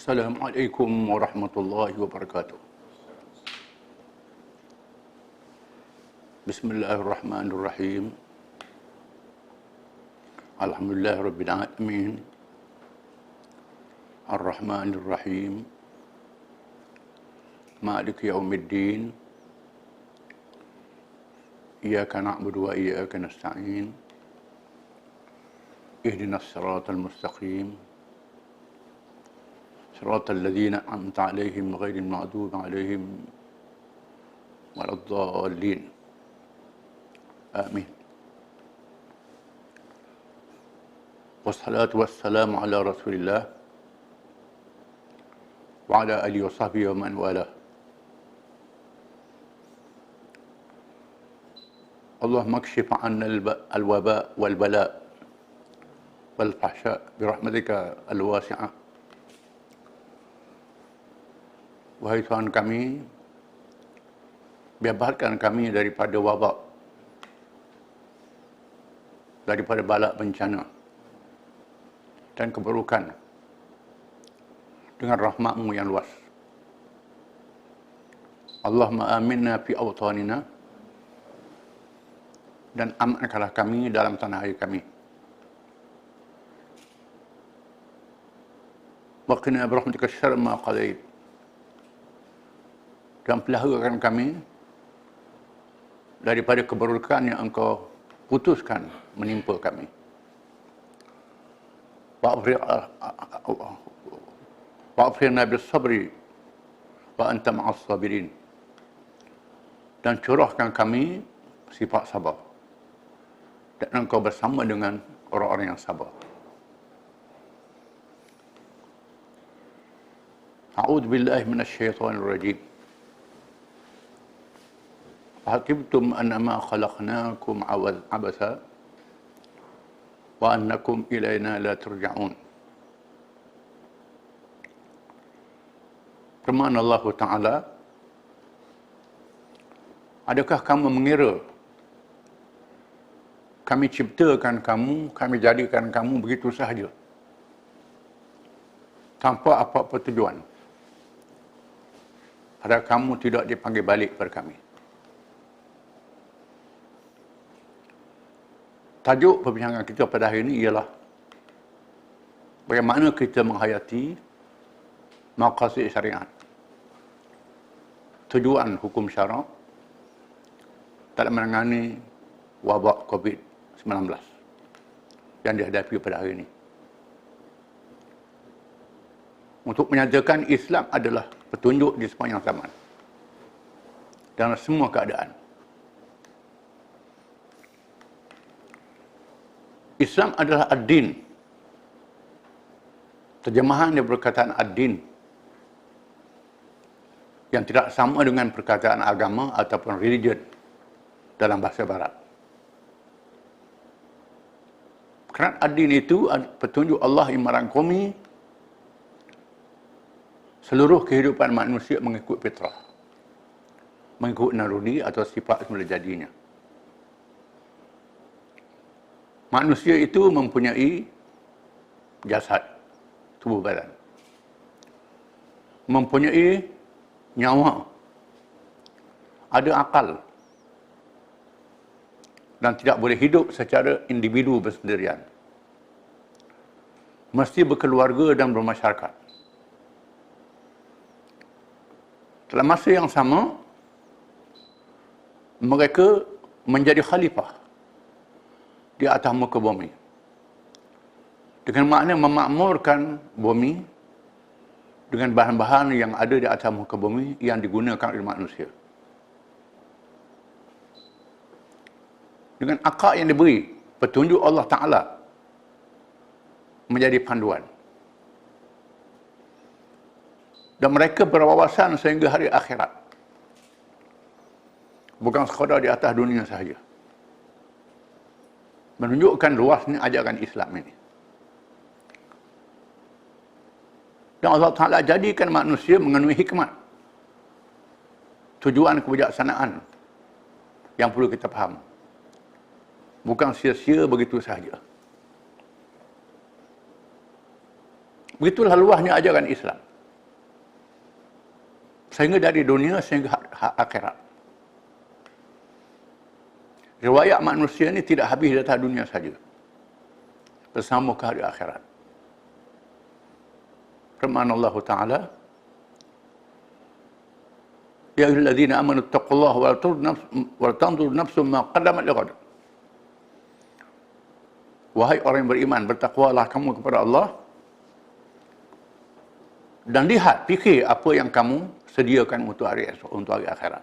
Assalamualaikum warahmatullahi wabarakatuh. Bismillahirrahmanirrahim. Alhamdulillah rabbil alamin. Ar-Rahmanir-Rahim. Maliki yaumiddin. Iyyaka na'budu wa iyyaka nasta'in. Ihdinas siratal mustaqim. صراط الذين أنعمت عليهم غير المغضوب عليهم ولا الضالين آمين. والصلاة والسلام على رسول الله وعلى آله وصحبه ومن والاه. اللهم اكشف عنا الوباء والبلاء والفحشاء برحمتك الواسعة. Wahai Tuhan kami, bebaskan kami daripada wabak, daripada bala bencana dan keburukan dengan rahmat-Mu yang luas. Allahumma aminna fi awtanina, dan amankanlah kami dalam tanah air kami. Wa qina bi rahmatika syarra ma qadait, dan peliharakan kami daripada keburukan yang Engkau putuskan menimpa kami. Wa'afirna bis sabri wa anta ma'as sabirin, dan curahkan kami sifat sabar, dan Engkau bersama dengan orang-orang yang sabar. A'udzu billahi minasy syaithanir rajim. Ahasibtum annama khalaqnakum abasa wa annakum ilaina la turja'un. Firman Allah Ta'ala, adakah kamu mengira kami ciptakan kamu, kami jadikan kamu begitu sahaja, tanpa apa-apa tujuan, padahal kamu tidak dipanggil balik kepada kami? Tajuk perbincangan kita pada hari ini ialah bagaimana kita menghayati maqasid syariat, tujuan hukum syarak dalam menangani wabak COVID-19 yang dihadapi pada hari ini. Untuk menyatakan Islam adalah petunjuk di sepanjang zaman dalam semua keadaan. Islam adalah ad-din. Terjemahan dari perkataan ad-din yang tidak sama dengan perkataan agama ataupun religion dalam bahasa barat. Kerana ad-din itu petunjuk Allah yang merangkumi seluruh kehidupan manusia mengikut fitrah, mengikut naluri atau sifat semula jadinya. Manusia itu mempunyai jasad, tubuh badan, mempunyai nyawa, ada akal, dan tidak boleh hidup secara individu bersendirian. Mesti berkeluarga dan bermasyarakat. Dalam masa yang sama, mereka menjadi khalifah di atas muka bumi, dengan makna memakmurkan bumi dengan bahan-bahan yang ada di atas muka bumi yang digunakan oleh manusia. Dengan akal yang diberi, petunjuk Allah Ta'ala menjadi panduan, dan mereka berwawasan sehingga hari akhirat, bukan sekadar di atas dunia sahaja. Menunjukkan luasnya ajaran Islam ini. Dan Allah Ta'ala jadikan manusia mengandungi hikmat, tujuan kebijaksanaan yang perlu kita faham. Bukan sia-sia begitu sahaja. Begitulah luasnya ajaran Islam. Sehingga dari dunia sehingga akhirat. Riwayat manusia ini tidak habis di atas dunia saja. Bersama ke hari akhirat. Firman Allah Ta'ala, Ya ayyuhalladzina amanu taqullaha wal tanzur nafsum ma qaddamat lighad. Wahai orang yang beriman, bertakwalah kamu kepada Allah dan lihat, fikir apa yang kamu sediakan untuk hari esok, untuk hari akhirat.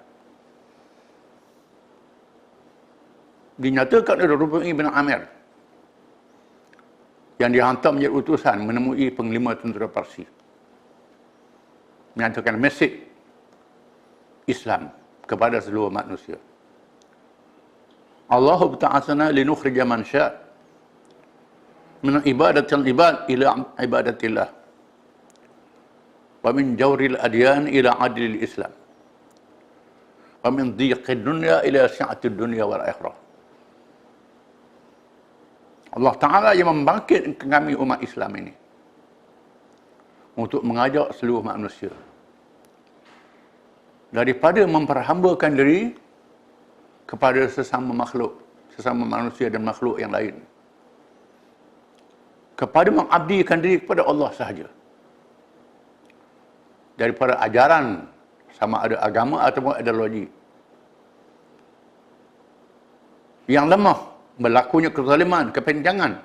Dinyatakan oleh Rubai' bin Amir yang dihantar menjadi utusan menemui panglima tentera Parsi, menyatakan mesej Islam kepada seluruh manusia. Allah ta'asana linukhrija man sya' min ibadatil ibad ila ibadatillah wa min jawril adyan ila adlil Islam wa min dhiqid dunya ila sa'atid dunya wal akhirah. Allah Ta'ala yang membangkitkan kami umat Islam ini untuk mengajak seluruh manusia daripada memperhambakan diri kepada sesama makhluk, sesama manusia dan makhluk yang lain, kepada mengabdikan diri kepada Allah sahaja, daripada ajaran sama ada agama ataupun ideologi yang lemah, berlakunya kezaliman, kepenjangan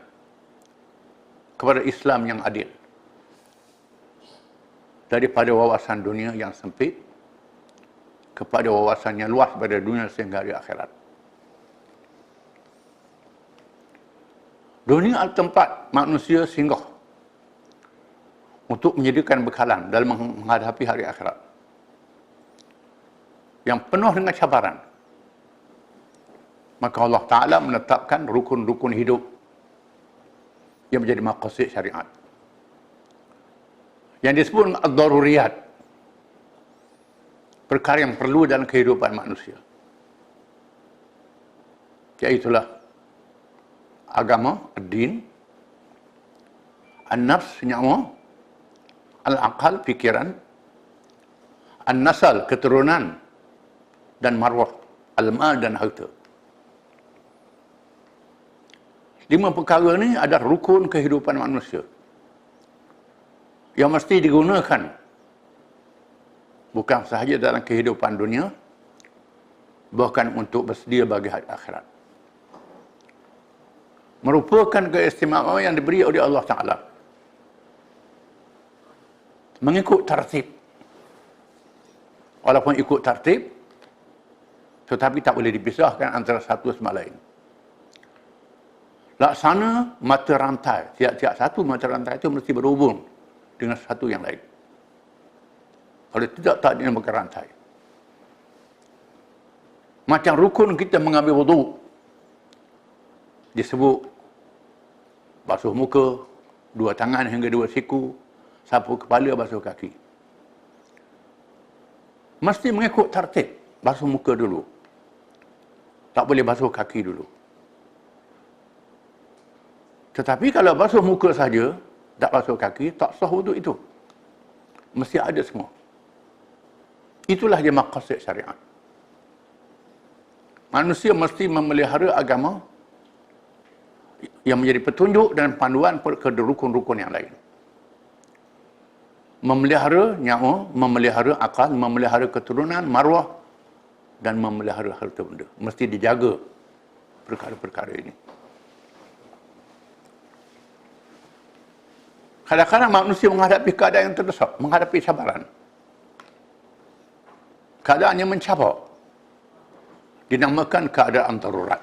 kepada Islam yang adil, daripada wawasan dunia yang sempit kepada wawasan yang luas pada dunia sehingga hari akhirat. Dunia adalah tempat manusia singgah untuk menyediakan bekalan dalam menghadapi hari akhirat yang penuh dengan cabaran. Maka Allah Ta'ala menetapkan rukun-rukun hidup yang menjadi maqasid syariat, yang disebut ad-daruriyat, perkara yang perlu dalam kehidupan manusia, iaitulah agama, ad-din, an-nafs, nyawa, al-aqal, fikiran, an-nasal, keturunan, dan marwah, al-mal, dan harta. 5 perkara ini adalah rukun kehidupan manusia yang mesti digunakan bukan sahaja dalam kehidupan dunia, bahkan untuk bersedia bagi hari akhirat. Merupakan keistimewaan yang diberi oleh Allah Ta'ala mengikut tertib. Walaupun ikut tertib, tetapi tak boleh dipisahkan antara satu sama lain. Laksana mata rantai. Tiap-tiap satu mata rantai itu mesti berhubung dengan satu yang lain. Kalau tidak, tak dinamakan rantai. Macam rukun kita mengambil wudu, disebut basuh muka, 2 tangan hingga 2 siku, sapu kepala, basuh kaki. Mesti mengikut tertib. Basuh muka dulu. Tak boleh basuh kaki dulu. Tetapi kalau basuh muka saja, tak basuh kaki, tak sah wuduk itu. Mesti ada semua. Itulah dia maqasid syariat. Manusia mesti memelihara agama yang menjadi petunjuk dan panduan ke rukun-rukun yang lain. Memelihara nyawa, memelihara akal, memelihara keturunan, marwah, dan memelihara harta benda. Mesti dijaga perkara-perkara ini. Kadang-kadang manusia menghadapi keadaan yang terdesak, menghadapi cabaran. Keadaan yang mencabar dinamakan keadaan darurat.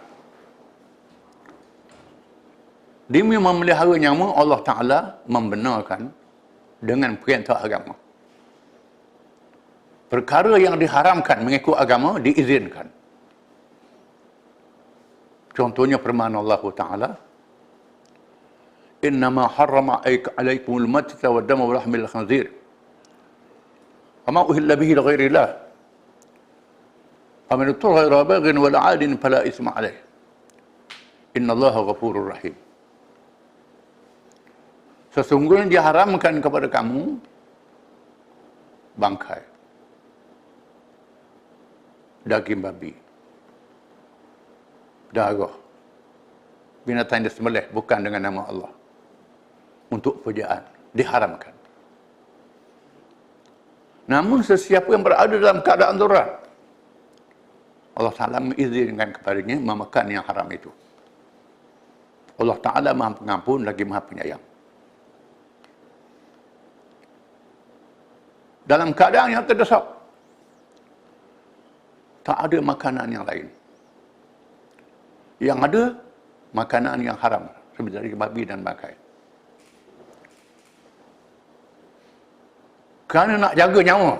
Demi memelihara nyawa, Allah Ta'ala membenarkan dengan perintah agama. Perkara yang diharamkan mengikut agama diizinkan. Contohnya firman Allah Ta'ala, Innama harrama alaikumul matata wa dama wa lahmil khanzir wa ma uhilla bihi li ghairillah fa man ittara ghayra baghin wala 'adin fala isma 'alayh innallaha ghafurur rahim. Sesungguhnya diharamkan kepada kamu bangkai daging babi, darah, binatang yang disembelih bukan dengan nama Allah untuk pujaan, diharamkan. Namun sesiapa yang berada dalam keadaan darurat, Allah Ta'ala mengizinkan kepadanya memakan yang haram itu. Allah Ta'ala Maha Pengampun lagi Maha Penyayang. Dalam keadaan yang terdesak, tak ada makanan yang lain. Yang ada, makanan yang haram, seperti dari babi dan bangkai. Kerana nak jaga nyawa,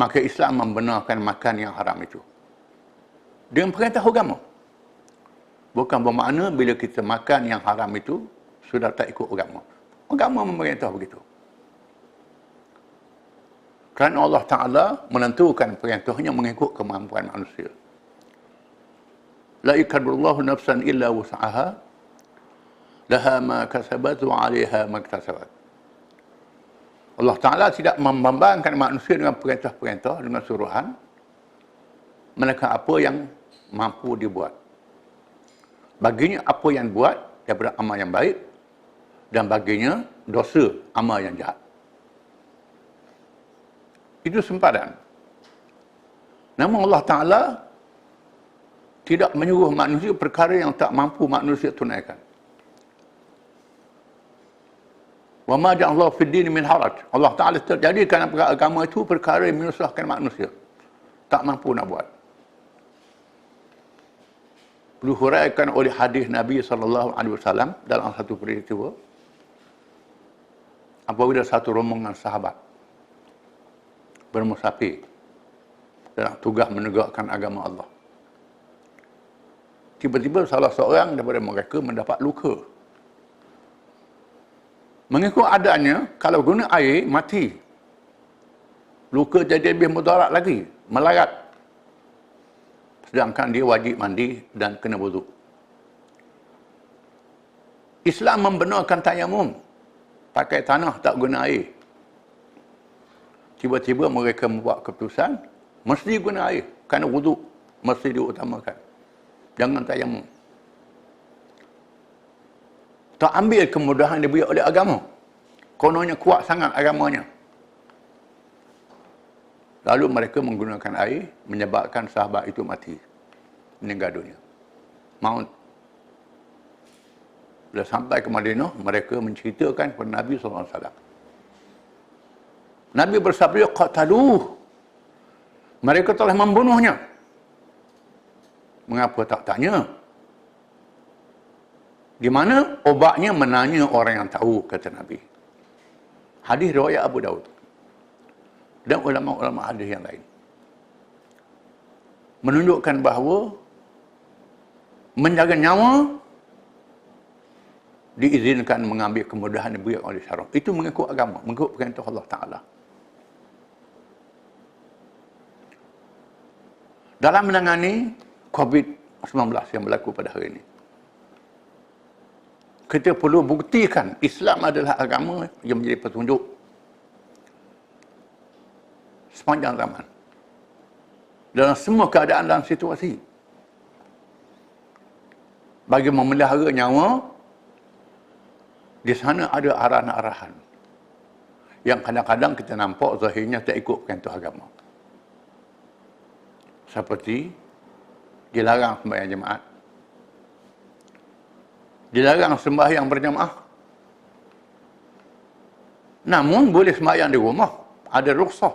maka Islam membenarkan makan yang haram itu. Dengan perintah agama. Bukan bermakna bila kita makan yang haram itu, sudah tak ikut agama. Agama memerintah begitu. Kerana Allah Ta'ala menentukan perintahnya mengikut kemampuan manusia. La yakadurullahu nafsan illa wus'aha, laha ma kasabat wa 'alaiha ma iktasabat. Allah Ta'ala tidak membambangkan manusia dengan perintah-perintah, dengan suruhan, melainkan apa yang mampu dibuat. Baginya apa yang buat daripada amal yang baik, dan baginya dosa amal yang jahat. Itu sempadan. Namun Allah Ta'ala tidak menyuruh manusia perkara yang tak mampu manusia tunaikan. Wa ma ja'alallahu fid din min haraj. Allah Ta'ala terjadikan agama itu perkara yang menyusahkan manusia. Tak mampu nak buat. Dihuraikan oleh hadis Nabi SAW dalam satu peristiwa. Apabila satu rombongan sahabat bermusafir dalam tugas menegakkan agama Allah. Tiba-tiba salah seorang daripada mereka mendapat luka. Mengikut adanya, kalau guna air, mati. Luka jadi lebih mudarat lagi, melarat. Sedangkan dia wajib mandi dan kena wuduk. Islam membenarkan tayamum. Pakai tanah, tak guna air. Tiba-tiba mereka membuat keputusan, mesti guna air. Kerana wuduk mesti diutamakan. Jangan tayamum. Tak ambil kemudahan yang diberi oleh agama. Kononnya kuat sangat agamanya. Lalu mereka menggunakan air, menyebabkan sahabat itu mati. Meninggal dunia. Maut. Bila sampai ke Madinah, mereka menceritakan kepada Nabi SAW. Nabi bersabda, qataluh. Mereka telah membunuhnya. Mengapa tak tanya? Di mana obatnya menanya orang yang tahu, kata Nabi. Hadis riwayat Abu Daud. Dan ulama-ulama hadis yang lain. Menunjukkan bahawa menjaga nyawa diizinkan mengambil kemudahan yang diberi oleh syarah. Itu mengikut agama, mengikut perintah Allah Ta'ala. Dalam menangani COVID-19 yang berlaku pada hari ini, kita perlu buktikan Islam adalah agama yang menjadi petunjuk sepanjang zaman. Dalam semua keadaan dan situasi. Bagi memelihara nyawa, di sana ada arahan-arahan yang kadang-kadang kita nampak zahirnya tak ikut perintah agama. Seperti dilarang sembahyang jemaat, dilarang sembahyang berjamaah. Namun boleh sembahyang di rumah, ada rukhsah.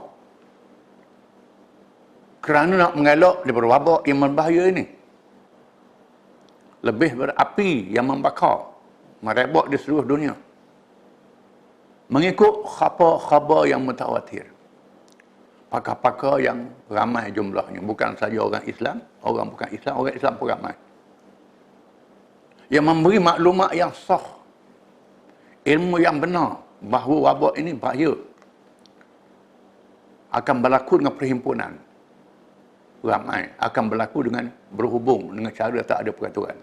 Kerana nak mengelak daripada wabak yang berbahaya ini. Lebih berapi yang membakar, merebak di seluruh dunia. Mengikut khabar-khabar yang mutawatir. Pakar-pakar yang ramai jumlahnya. Bukan saja orang Islam, orang bukan Islam, orang Islam pun ramai. Yang memberi maklumat yang sah, ilmu yang benar bahawa wabak ini bahaya, akan berlaku dengan perhimpunan ramai, akan berlaku dengan berhubung dengan cara tak ada peraturan.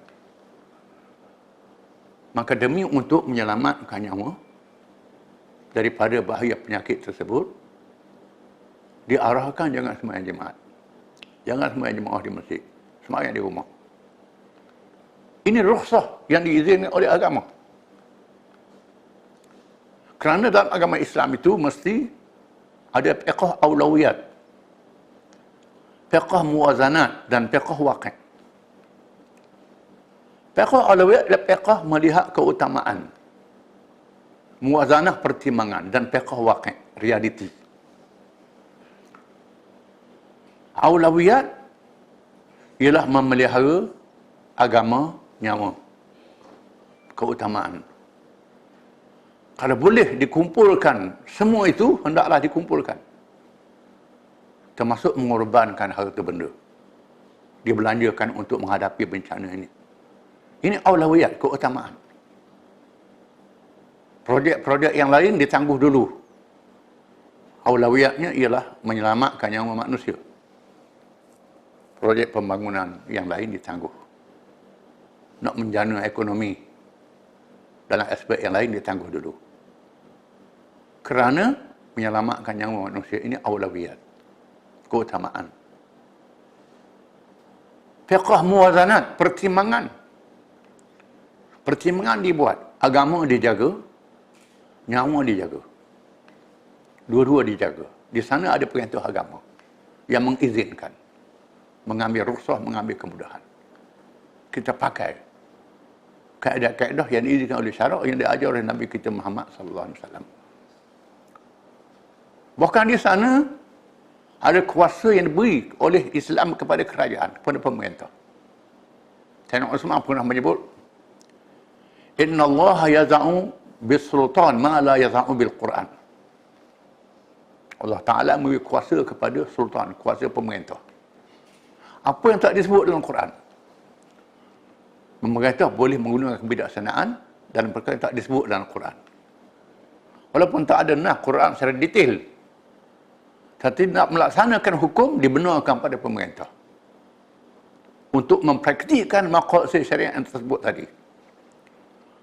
Maka demi untuk menyelamatkan nyawa daripada bahaya penyakit tersebut, diarahkan jangan sembahyang jemaat. Jangan sembahyang jemaah di masjid. Sembahyang di rumah. Ini rukhsah yang diizinkan oleh agama. Kerana dalam agama Islam itu mesti ada fiqh aulawiyat, fiqh muwazanat dan fiqh waqi'. Fiqh aulawiyat adalah fiqh melihat keutamaan, muwazanah pertimbangan, dan fiqh waqi', realiti. Aulawiyat ialah memelihara agama, nyawa, keutamaan. Kalau boleh dikumpulkan semua itu, hendaklah dikumpulkan. Termasuk mengorbankan harta benda. Dibelanjakan untuk menghadapi bencana ini. Ini aulawiyat, keutamaan. Projek-projek yang lain ditangguh dulu. Aulawiyatnya ialah menyelamatkan nyawa manusia. Projek pembangunan yang lain ditangguh. Nak menjana ekonomi dalam aspek yang lain ditangguh dulu. Kerana menyelamatkan nyawa manusia ini aulawiyat, keutamaan. Fiqh muwazanat, pertimbangan. Pertimbangan dibuat, agama dijaga, nyawa dijaga. Dua-dua dijaga. Di sana ada perintah agama yang mengizinkan, mengambil rukhsah, mengambil kemudahan. Kita pakai kaedah-kaedah yang diizinkan oleh syarak yang diajar oleh Nabi kita Muhammad sallallahu alaihi wasallam. Bahkan di sana ada kuasa yang diberi oleh Islam kepada kerajaan, kepada pemerintah. Sayyidina Uthman pernah menyebut, "Inna Allah yaza'u bis-sultan ma la yaza'u bil-Quran." Allah Ta'ala memberi kuasa kepada sultan, kuasa pemerintah. Apa yang tak disebut dalam Quran? Pemerintah boleh menggunakan kebijaksanaan dalam perkara yang tak disebut dalam Quran. Walaupun tak ada nas Quran secara detail, tapi nak melaksanakan hukum dibenarkan pada pemerintah untuk mempraktikkan maqasid syariat yang tersebut tadi.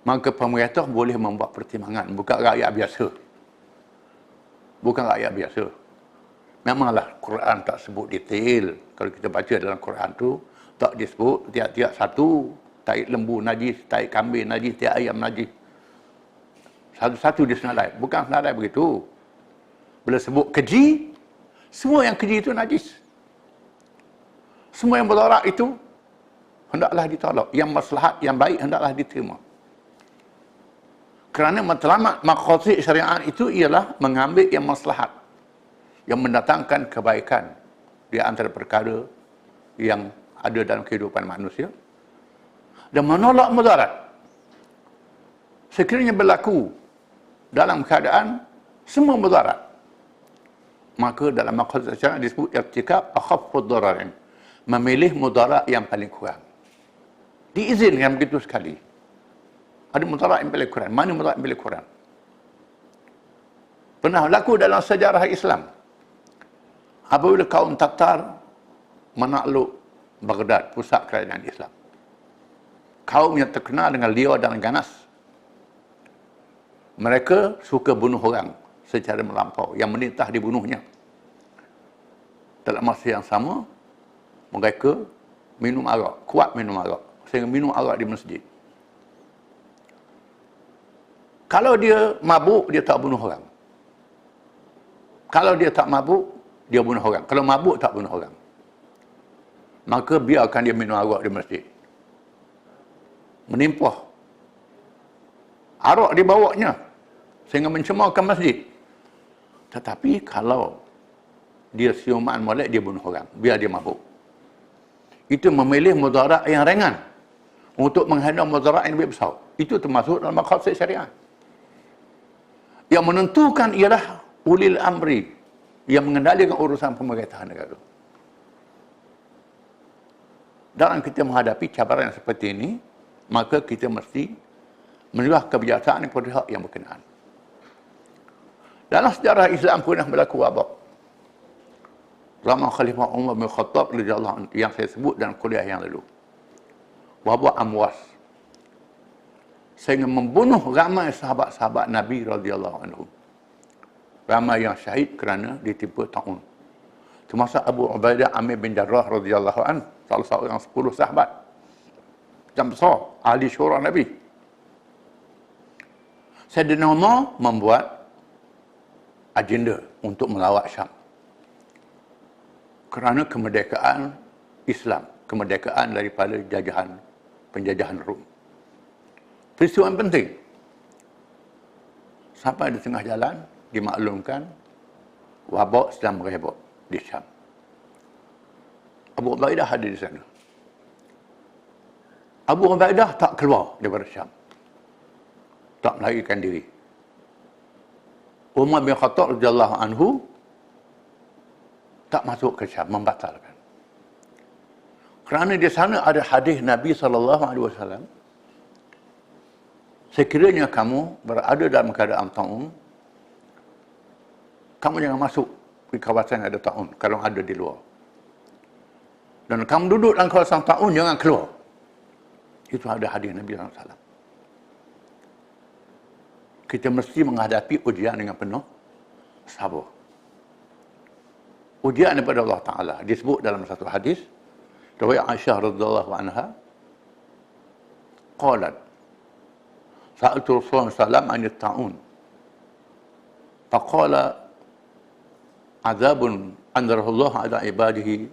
Maka pemerintah boleh membuat pertimbangan, bukan rakyat biasa. Bukan rakyat biasa. Memanglah Quran tak sebut detail. Kalau kita baca dalam Quran tu tak disebut tiap-tiap satu, taik lembu najis, taik kambing najis, taik ayam najis. Satu-satu disenadai. Bukan senadai begitu. Bila sebut keji, semua yang keji itu najis. Semua yang mudarat itu hendaklah ditolak. Yang maslahat, yang baik hendaklah diterima. Kerana matlamat maqasid syariat itu ialah mengambil yang maslahat, yang mendatangkan kebaikan di antara perkara yang ada dalam kehidupan manusia, dan menolak mudarat. Sekiranya berlaku dalam keadaan semua mudarat, maka dalam maqasid syariat disebut irtikab akhaffud dararin, memilih mudarat yang paling kurang. Diizinkan begitu sekali. Ada mudarat yang paling kurang. Mana mudarat yang paling kurang? Pernah berlaku dalam sejarah Islam. Apabila kaum Tatar menakluk Baghdad, pusat kerajaan Islam. Kaum yang terkenal dengan liar dan ganas. Mereka suka bunuh orang secara melampau. Yang menitah dibunuhnya. Dalam masa yang sama, mereka minum arak. Kuat minum arak. Sehingga minum arak di masjid. Kalau dia mabuk, dia tak bunuh orang. Kalau dia tak mabuk, dia bunuh orang. Kalau mabuk, tak bunuh orang. Maka biarkan dia minum arak di masjid. Menimpah. Arak dibawanya sehingga mencemarkan masjid. Tetapi kalau dia siuman molek, dia bunuh orang. Biar dia mabuk. Itu memilih mudarat yang ringan untuk menghindar mudarat yang lebih besar. Itu termasuk dalam maqasid syariat. Yang menentukan ialah ulil amri, yang mengendalikan urusan pemerintahan negara. Dalam kita menghadapi cabaran seperti ini, maka kita mesti menjual kebijaksanaan kepada hak yang berkenaan. Dalam sejarah Islam pernah berlaku wabak. Zaman Khalifah Umar bin Khattab radhiyallahu anhu yang saya sebut dalam kuliah yang lalu. Wabak Amwas. Sehingga membunuh ramai sahabat-sahabat Nabi radhiyallahu anhu. Ramai yang syahid kerana ditimpa taun. termasuk Abu Ubaidah Amir bin Jarrah radhiyallahu an, salah seorang 10 sahabat yang besar, ahli syura Nabi. Sayyidina Umar membuat agenda untuk melawat Syam. Kerana kemerdekaan Islam, kemerdekaan daripada penjajahan Rom. Peristiwa yang penting. Sampai di tengah jalan, dimaklumkan wabak sedang merebak di Syam. Abu Ubaidah ada di sana. Abu Ubaidah tak keluar daripada Syam. Tak melarikan diri. Umar bin Khattab radhiyallahu anhu tak masuk ke Syam, membatalkan. Kerana di sana ada hadis Nabi SAW, sekiranya kamu berada dalam keadaan taun, kamu jangan masuk di kawasan yang ada taun, kalau ada di luar. Dan kamu duduk dalam kawasan taun, jangan keluar. Itu ada hadis Nabi SAW. Kita mesti menghadapi ujian dengan penuh sabar. Ujian daripada Allah Ta'ala. Disebut dalam satu hadis, riwayat Aisyah radhiyallahu anha, qalat, sa'altu Rasulullah SAW anit ta'un. Faqala, azabun anzarahullah ala ibadihi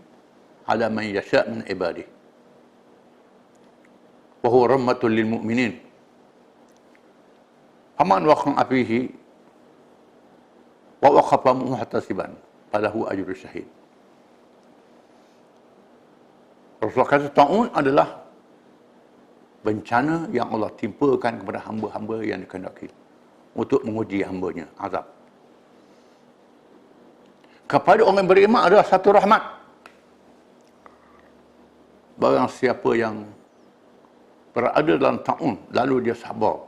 ala man yasha' min ibadihi. Wa huwa rahmatul lil mu'minin. Faman waqa'a fihi wa waqafa muhtasiban falahu ajrul syahid. Rasulullah kata ta'un adalah bencana yang Allah timpakan kepada hamba-hamba yang dikehendaki untuk menguji hambanya, azab. Kepada orang beriman adalah satu rahmat. Barang siapa yang berada dalam ta'un, lalu dia sabar.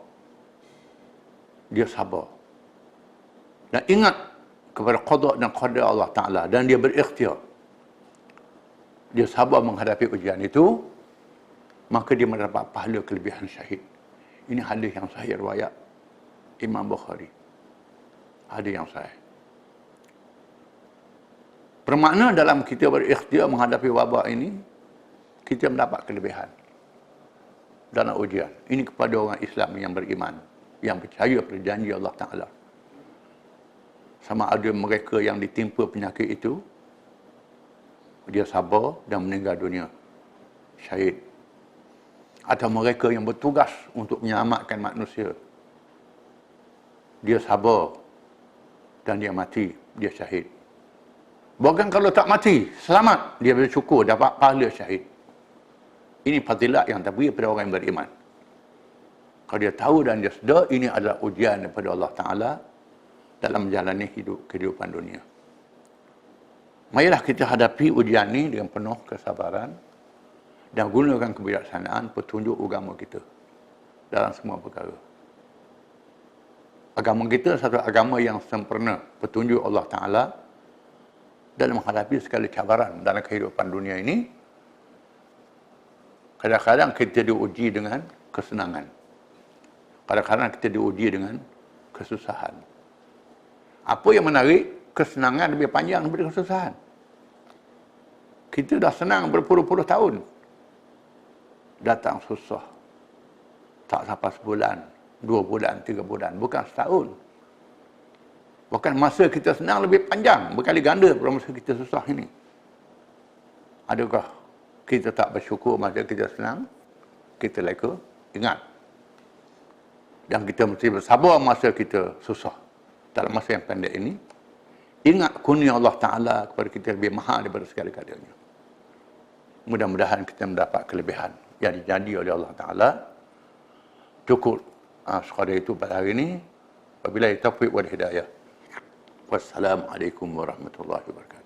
Dia sabar. Dan ingat kepada qada dan qadar Allah Ta'ala. Dan dia berikhtiar. Dia sabar menghadapi ujian itu, maka dia mendapat pahala kelebihan syahid. Ini hadis yang sahih riwayat Imam Bukhari. Hadis yang sahih. Bermakna dalam kita berikhtiar menghadapi wabak ini, kita mendapat kelebihan dalam ujian. Ini kepada orang Islam yang beriman, yang percaya pada janji Allah Ta'ala. Sama ada mereka yang ditimpa penyakit itu, dia sabar dan meninggal dunia, syahid. Atau mereka yang bertugas untuk menyelamatkan manusia, dia sabar dan dia mati, dia syahid. Bahkan kalau tak mati, selamat, dia bersyukur dapat pahala syahid. Ini fadilat yang terberi pada orang yang beriman. Kalau dia tahu dan dia sedar, ini adalah ujian daripada Allah Ta'ala dalam menjalani kehidupan dunia. Marilah kita hadapi ujian ini dengan penuh kesabaran dan gunakan kebijaksanaan petunjuk agama kita dalam semua perkara. Agama kita satu agama yang sempurna, petunjuk Allah Ta'ala dalam menghadapi segala cabaran dalam kehidupan dunia ini. Kadang-kadang kita diuji dengan kesenangan. Kadang-kadang kita diuji dengan kesusahan. Apa yang menarik? Kesenangan lebih panjang daripada kesusahan. Kita dah senang berpuluh-puluh tahun. Datang susah. Tak sampai sebulan, 2 bulan, 3 bulan. Bukan setahun. Bahkan masa kita senang lebih panjang. Berkali ganda pada masa kita susah ini. Adakah kita tak bersyukur masa kita senang? Kita leka. Ingat. Dan kita mesti bersabar masa kita susah. Dalam masa yang pendek ini, ingat kurnia Allah Ta'ala kepada kita lebih mahal daripada segala-galanya. Mudah-mudahan kita mendapat kelebihan yang dijanji oleh Allah Ta'ala. Cukup sekadar itu pada hari ini. Wabillahi taufiq wal hidayah. Wassalamualaikum warahmatullahi wabarakatuh.